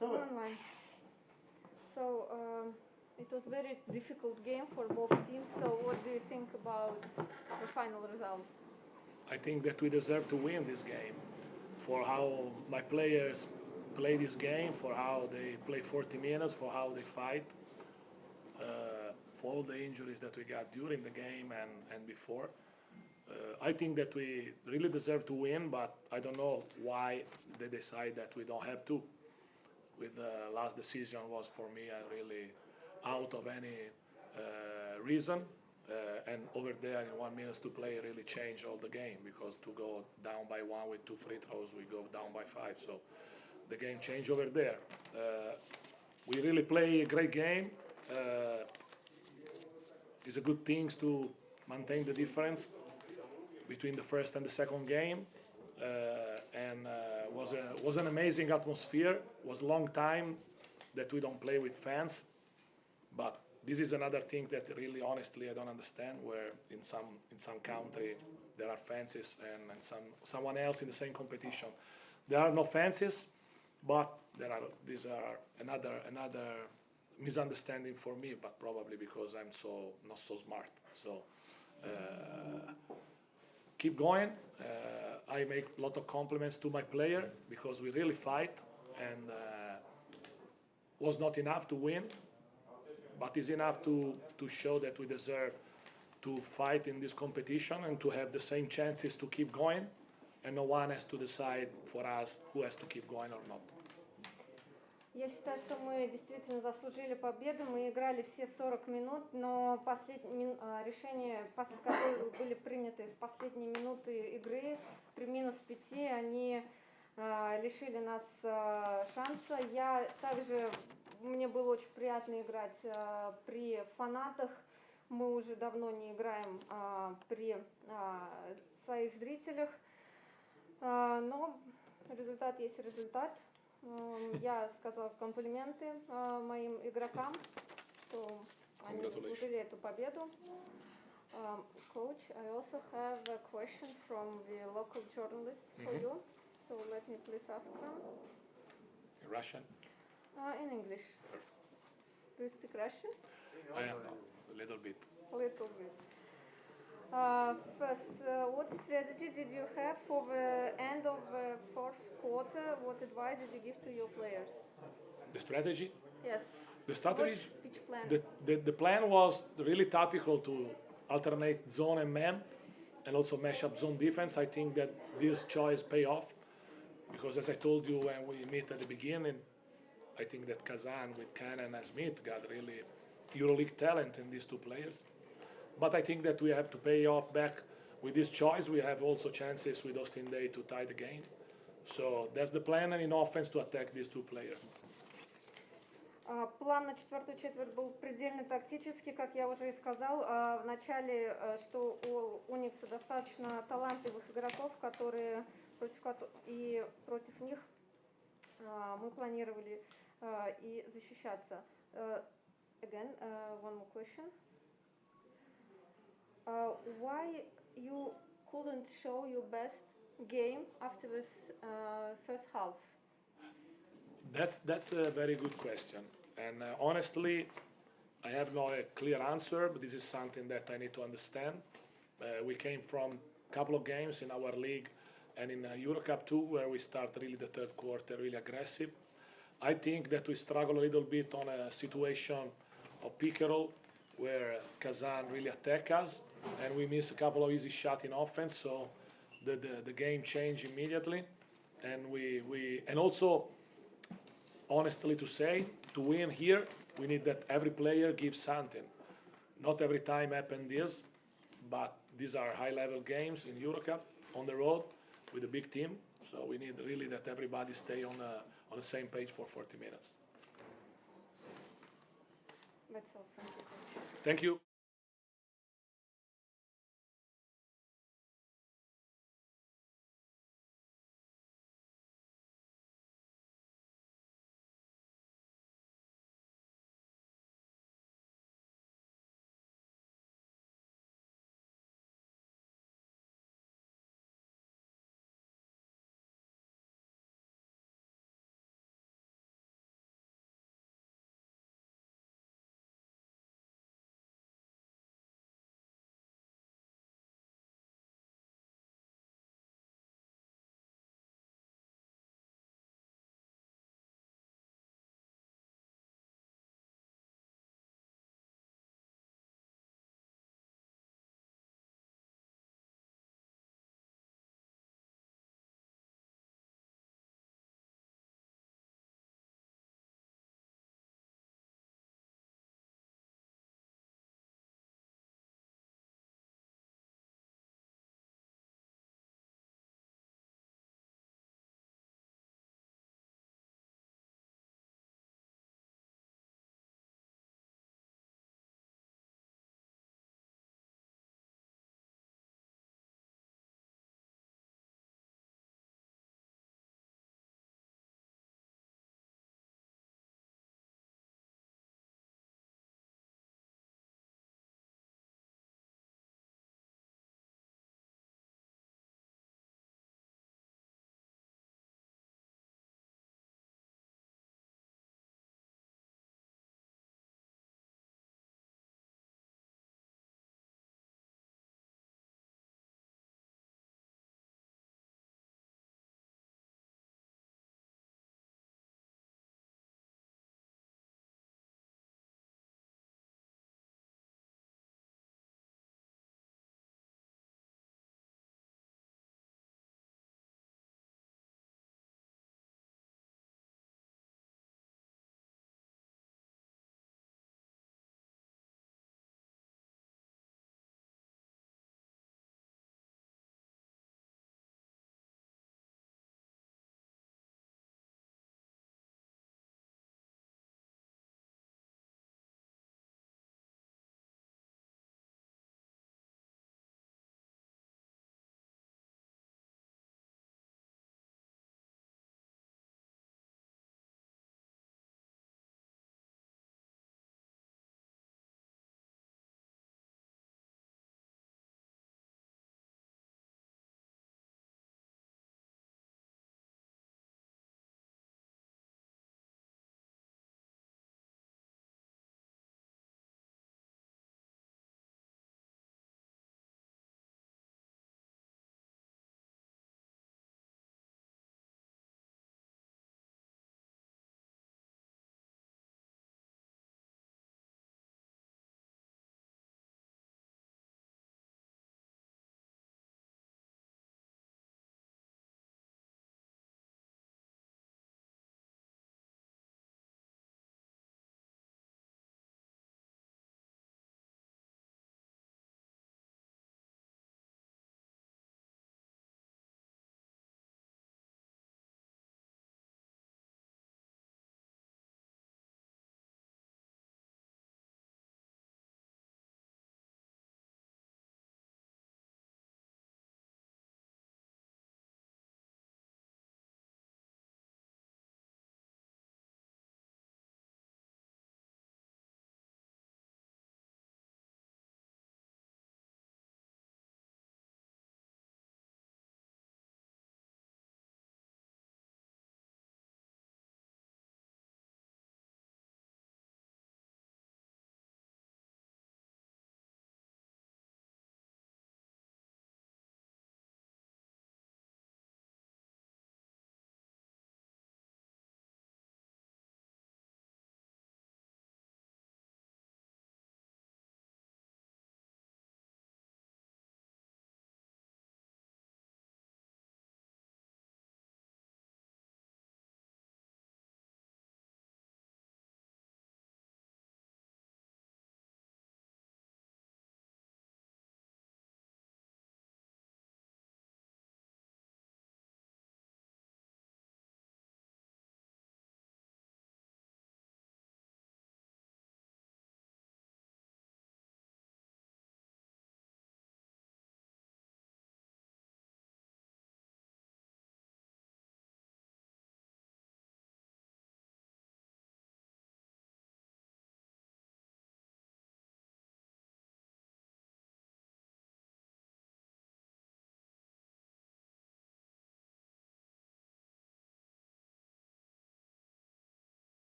Online. So it was very difficult game for both teams. So what do you think about the final result? I think that we deserve to win this game for how my players play this game, for how they play 40 minutes, for how they fight, for all the injuries that we got during the game and before. I think that we really deserve to win, but I don't know why they decide that we don't have to. With the last decision was for me really out of any reason. And over there in 1 minute to play really changed all the game, because to go down by one with 2 free throws, we go down by 5. So the game changed over there. We really play a great game. It's a good thing to maintain the difference between the first and the second game. And was an amazing atmosphere. Was a long time that we don't play with fans, but this is another thing that really, honestly, I don't understand. Where in some country there are fences, and someone else in the same competition there are no fences, but these are another misunderstanding for me. But probably because I'm not so smart. So. Keep going. I make a lot of compliments to my player because we really fight, and was not enough to win, but is enough to show that we deserve to fight in this competition and to have the same chances to keep going, and no one has to decide for us who has to keep going or not. Я считаю, что мы действительно заслужили победу. Мы играли все 40 минут, но решения, которые были приняты в последние минуты игры, при минус 5, они лишили нас шанса. Мне было очень приятно играть при фанатах. Мы уже давно не играем при своих зрителях, но результат есть результат. Я сказала комплименты моим игрокам, что они заслужили эту победу. Coach, I also have a question from the local journalist for you. So let me please ask them. In Russian? In English. Do you speak Russian? I am a little bit. First, what strategy did you have for the end of the fourth quarter? What advice did you give to your players? The strategy? Yes. The strategy. Which plan? The plan was really tactical, to alternate zone and man, and also mash up zone defense. I think that this choice pay off, because as I told you when we meet at the beginning, I think that Kazan with Cannon and Smith got really EuroLeague talent in these two players. But I think that we have to pay off back with this choice. We have also chances with Austin Day to tie the game. So that's the plan, and in offense to attack these two players. План на четвертую четверть был предельно тактический, как я уже и сказал в начале, что у UNICS достаточно талантливых игроков, против них мы планировали и защищаться. Again, one more question. Why you couldn't show your best game after this first half? That's a very good question, and honestly, I have no clear answer. But this is something that I need to understand. We came from a couple of games in our league and in Eurocup too, where we start really the third quarter really aggressive. I think that we struggle a little bit on a situation of pick and roll, where Kazan really attack us, and we miss a couple of easy shots in offense. So the game changed immediately, and also, honestly to say, to win here, we need that every player gives something. Not every time happen this, but these are high-level games in Eurocup on the road with a big team. So we need really that everybody stay on the same page for 40 minutes. That's all. Thank you.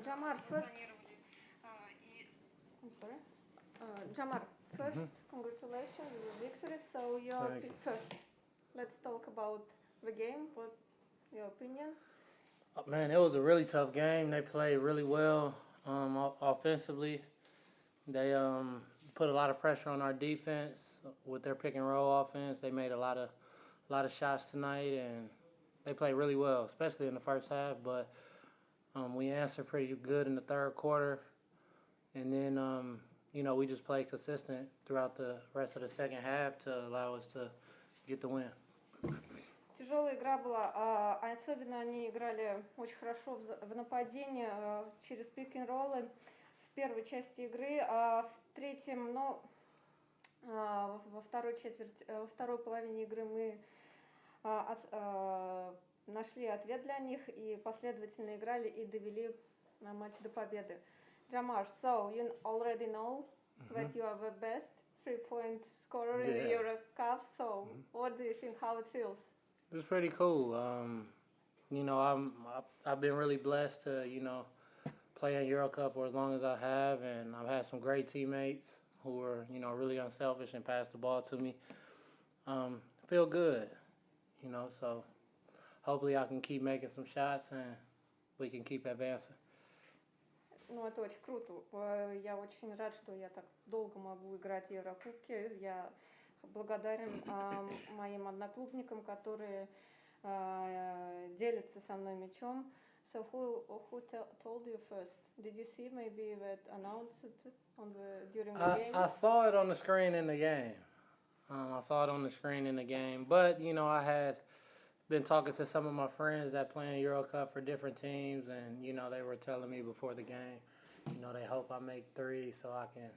Jamar, first. I'm sorry. Jamar, first, congratulations on the victory. So your Thank you. first, let's talk about the game. What your opinion? Man, it was a really tough game. They played really well offensively. They put a lot of pressure on our defense with their pick and roll offense. They made a lot of shots tonight, and they played really well, especially in the first half. But we answered pretty good in the third quarter, and then we just played consistent throughout the rest of the second half to allow us to get the win. Тяжелая игра была, особенно они играли очень хорошо в нападении через пик-н-роллы в первой части игры, а в третьем, во второй половине игры мы нашли ответ для них и последовательно играли и довели матч до победы. Jamar, so you already know that you are the best 3-point scorer in the Euro Cup, so what do you think, how it feels? It was pretty cool. I've been really blessed to play in Euro Cup for as long as I have, and I've had some great teammates who were really unselfish and passed the ball to me. Feel good, so hopefully I can keep making some shots and we can keep advancing. Ну, это очень круто. Я очень рад, что я так долго могу играть в Еврокубке. Я благодарен моим одноклубникам, которые делятся со мной мячом. So who told you first? Did you see maybe that announced it during the game? I saw it on the screen in the game. But I had been talking to some of my friends that play in Euro Cup for different teams, and they were telling me before the game, they hope I make 3 so I can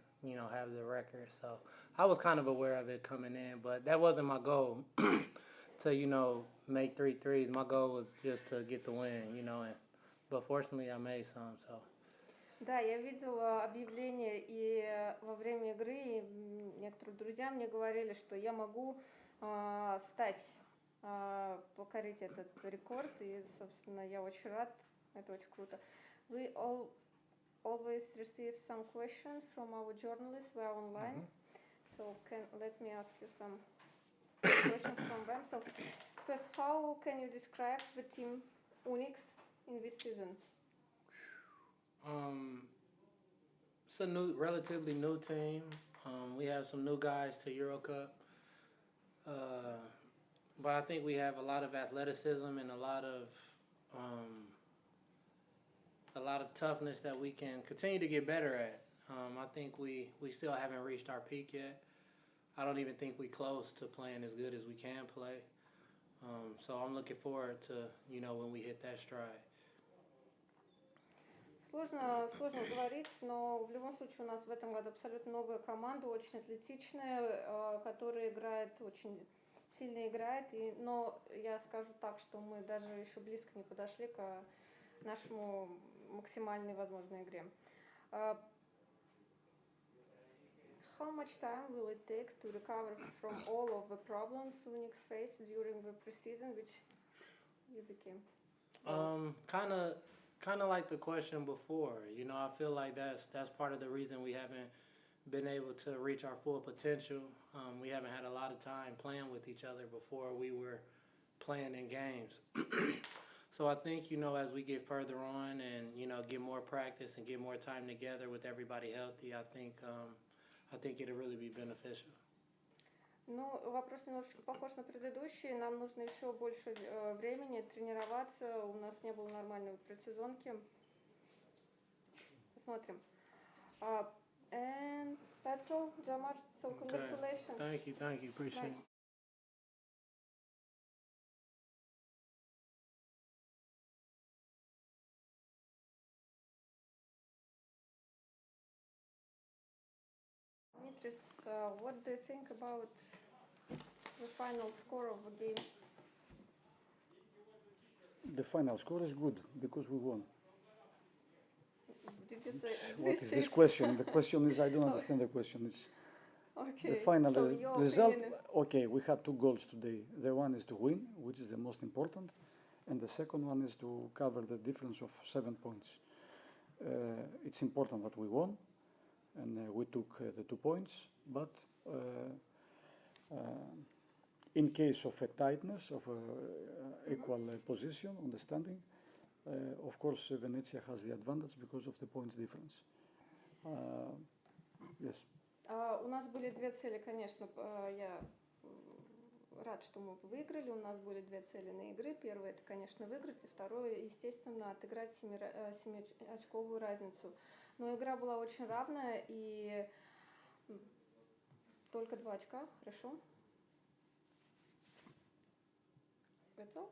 have the record. So I was kind of aware of it coming in, but that wasn't my goal to make 3 threes. My goal was just to get the win, but fortunately I made some. So Да, я видела объявление и во время игры, и некоторые друзья мне говорили, что я могу покорить этот рекорд, и, собственно, я очень рад, это очень круто. We always receive some questions from our journalists who are online, so let me ask you some questions from them. So, first, how can you describe the team UNICS in this season? It's a relatively new team. We have some new guys to Euro Cup. But I think we have a lot of athleticism and a lot of toughness that we can continue to get better at. I think we still haven't reached our peak yet. I don't even think we're close to playing as good as we can play. So I'm looking forward to when we hit that stride. Сложно говорить, но в любом случае у нас в этом году абсолютно новая команда, очень атлетичная, которая играет, очень сильно играет. Но я скажу так, что мы даже еще близко не подошли к нашему максимальной возможной игре. How much time will it take to recover from all of the problems UNICS faced during the preseason, which you became? Kind of like the question before. I feel like that's part of the reason we haven't been able to reach our full potential. We haven't had a lot of time playing with each other before we were playing in games. So I think, as we get further on and, get more practice and get more time together with everybody healthy, I think it'll really be beneficial. Ну, вопрос немножечко похож на предыдущий. Нам нужно еще больше времени тренироваться. У нас не было нормальной предсезонки. Посмотрим. And that's all, Jamar. So congratulations. Okay. Thank you. Appreciate it. Dimitris, what do you think about the final score of the game? The final score is good because we won. Did you say What is this question? The question is, I don't understand the question. It's okay, the final so your result. opinion. Okay, we had 2 goals today. The one is to win, which is the most important, and the second one is to cover the difference of 7 points. It's important that we won, and we took the 2 points, but in case of a tightness, of equal position on the standing, of course, Venezia has the advantage because of the points difference. Yes. У нас были две цели, конечно, я рад, что мы выиграли. У нас были две цели на игры. Первое, это, конечно, выиграть, и второе, естественно, отыграть 7-очковую разницу. Но игра была очень равная, и только 2 очка, хорошо. That's all?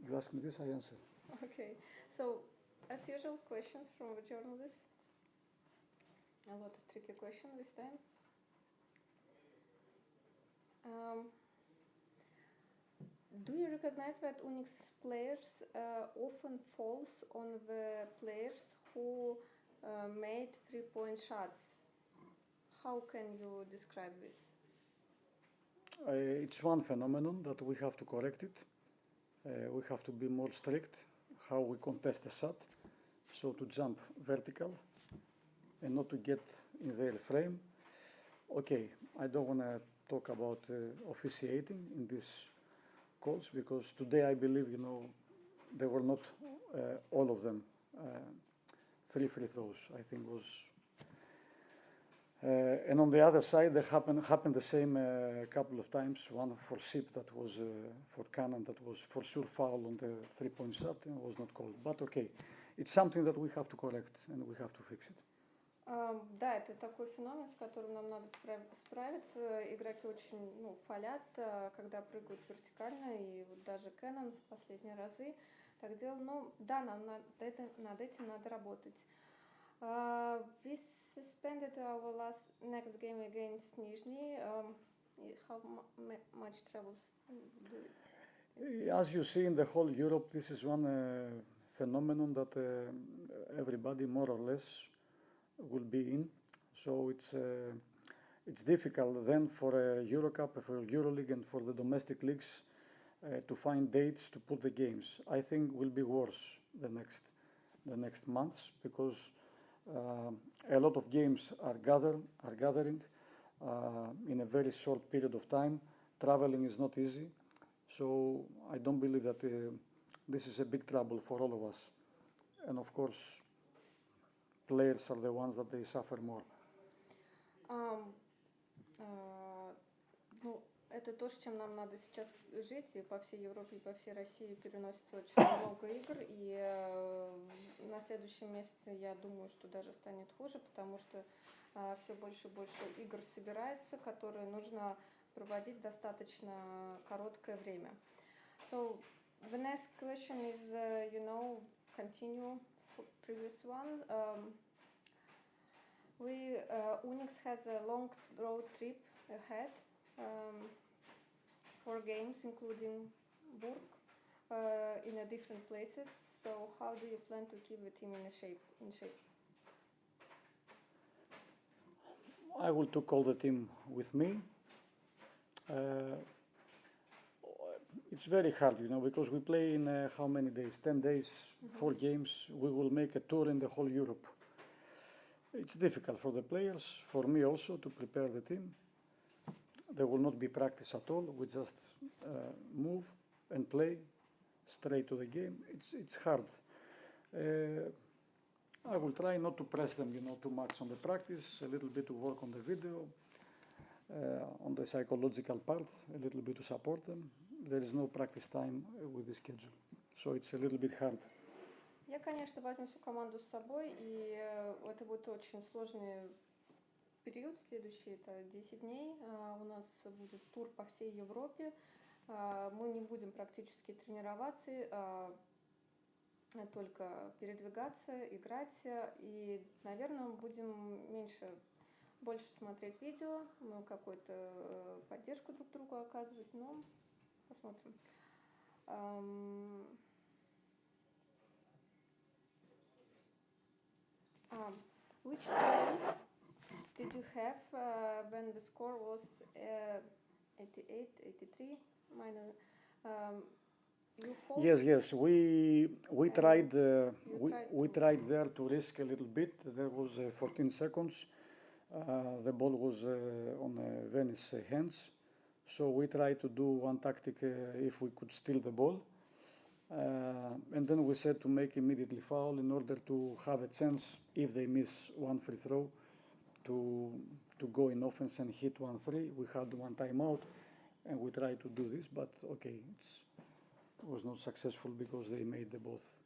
You ask me this, I answer. Okay, so as usual, questions from the journalists. A lot of tricky questions this time. Do you recognize that UNICS players often falls on the players who made 3-point shots? How can you describe this? It's one phenomenon that we have to correct it. We have to be more strict how we contest a shot, so to jump vertical and not to get in their frame. Okay, I don't want to talk about officiating in these calls, because today I believe, they were not all of them 3 free throws. I think was, and on the other side, there happened the same a couple of times. One for Sip that was for Cannon, that was for sure foul on the 3-point shot and was not called. But okay, it's something that we have to correct and we have to fix it. Да, это такой феномен, с которым нам надо справиться. Игроки очень фалят, когда прыгают вертикально, и вот даже Кэнон в последние разы так делал. Но да, нам над этим надо работать. We suspended our next game against Nizhny. How much troubles do As you see in the whole Europe, this is one phenomenon that everybody more or less will be in. So it's difficult then for Eurocup, for Euroleague, and for the domestic leagues to find dates to put the games. I think will be worse the next months, because a lot of games are gathering in a very short period of time. Traveling is not easy, so I don't believe that this is a big trouble for all of us. And of course, players are the ones that they suffer more. Это то, с чем нам надо сейчас жить, и по всей Европе, и по всей России переносится очень много игр, и на следующем месяце я думаю, что даже станет хуже, потому что все больше и больше игр собирается, которые нужно проводить достаточно короткое время. So the next question is, continue previous one. UNICS has a long road trip ahead. 4 games, including Burg, in different places. So how do you plan to keep the team in shape? I will take all the team with me. It's very hard, because we play in how many days? 10 days, 4 games. We will make a tour in the whole Europe. It's difficult for the players, for me also, to prepare the team. There will not be practice at all. We just move and play straight to the game. It's hard. I will try not to press them, too much on the practice, a little bit to work on the video, on the psychological part, a little bit to support them. There is no practice time with the schedule, so it's a little bit hard. Я, конечно, возьму всю команду с собой, и это будет очень сложный период, следующий это 10 дней. У нас будет тур по всей Европе. Мы не будем практически тренироваться, только передвигаться, играть. И, наверное, мы будем больше смотреть видео, какую-то поддержку друг другу оказывать, но посмотрим. Which plan did you have when the score was 88, 83 minor? You fold? Yes. We tried we tried tried there to risk a little bit. There was 14 seconds. The ball was on Venice hands, so we tried to do one tactic if we could steal the ball, and then we said to make immediately foul in order to have a chance if they miss one free throw to go in offense and hit 1-3. We had one timeout, and we tried to do this, but okay, it was not successful because they made the both.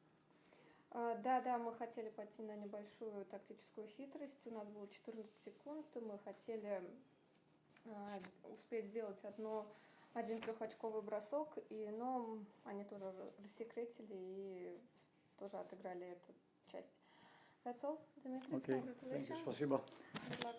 Да, мы хотели пойти на небольшую тактическую хитрость. У нас было 14 секунд, и мы хотели успеть сделать один трехочковый бросок, но они тоже рассекретили и тоже отыграли эту часть. That's all, Dimitris. Okay, thank you, Congratulations. спасибо. Good luck.